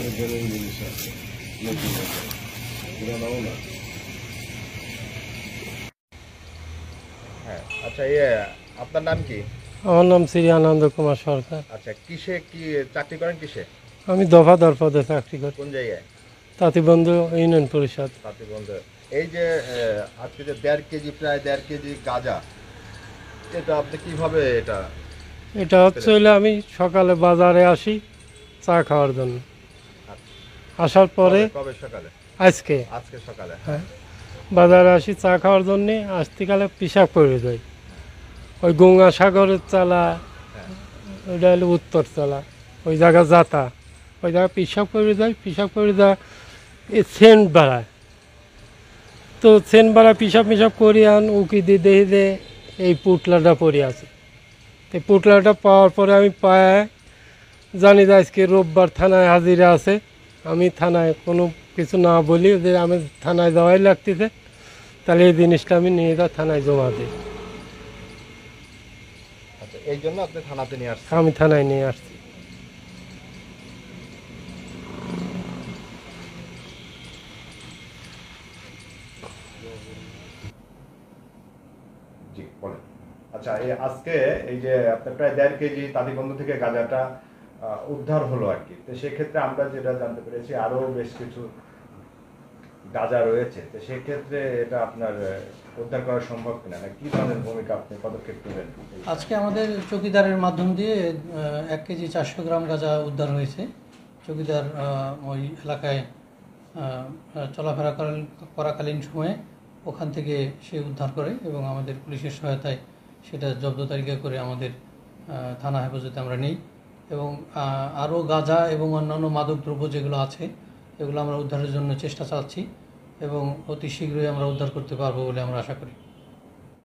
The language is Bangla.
অনেক জিনিস আছে, নতুন আছে, পুরানাও না। হ্যাঁ, আচ্ছা, আপনার নাম কি? আমার নাম শ্রী আনন্দ কুমার সরকার। আচ্ছা, কিসে কি চাকরি করেন, কিসে? আমি দফাদার পদে চাকরি করি, কোন জায়গায়? তাঁতিবন্ধু ইউনিয়ন পরিষদ। তাঁতিবন্ধ। এই যে আজকে যে 1.5 কেজি, প্রায় 1.5 কেজি গাঁজা, এটা আপনি কিভাবে এটা? এটা হচ্ছে হলে আমি সকালে বাজারে আসি চা খাওয়ার জন্য। আসার পরে কবে সকালে? আজকে আজকে সকালে। হ্যাঁ, বাজারে আসি চা খাওয়ার জন্যে, আসতেকালে পিসাব করে যাই। ওই গঙ্গাসাগরের চালা, ওইটা হলো উত্তর চালা, ওই জায়গা যাতা, ওই জায়গায় পিসাব করে যাই। পিসাব করে যা এই সেন্ট বাড়ায়, তো সেন্ট বাড়ায় পিসাব মিসাব করি আন উকি দিয়ে দেখি যে এই পুটলাটা পড়ে আছে। এই পুটলাটা পাওয়ার পরে আমি পায় জানি যে আজকে রোববার থানায় হাজিরা আছে। আমি থানায় কোনো কিছু না বলি যে আমি থানায় যাওয়াই লাগতেছে, তাহলে এই জিনিসটা আমি নিয়ে যা থানায় জমা দিই। আচ্ছা, এই জন্য আপনি থানাতে নিয়ে আসছেন? আমি থানায় নিয়ে আসছি। জি, বলেন। আচ্ছা, আজকে এই যে আপনার প্রায় 1.5 কেজি তাঁতিবন্ধ থেকে গাঁজাটা উদ্ধার হলো আর কি, তো সেক্ষেত্রে আমরা যেটা জানতে পেরেছি আরো বেশ কিছু গাঁজা রয়েছে, তো সেক্ষেত্রে এটা আপনার উদ্ধার করা সম্ভব কিনা, না কি ধরনের ভূমিকা আপনি পদক্ষেপ নেবেন? আজকে আমাদের চৌকিদারের মাধ্যম দিয়ে 1 কেজি 400 গ্রাম গাঁজা উদ্ধার হয়েছে। চৌকিদার ওই এলাকায় চলাফেরা করাকালীন সময়ে ওখান থেকে সে উদ্ধার করে এবং আমাদের পুলিশের সহায়তায় সেটা জব্দ তালিকা করে আমাদের থানা হেফাজতে আমরা নিই। এবং আরও গাঁজা এবং অন্যান্য মাদক দ্রব্য যেগুলো আছে এগুলো আমরা উদ্ধারের জন্য চেষ্টা চালাচ্ছি এবং অতি শীঘ্রই আমরা উদ্ধার করতে পারবো বলে আমরা আশা করি।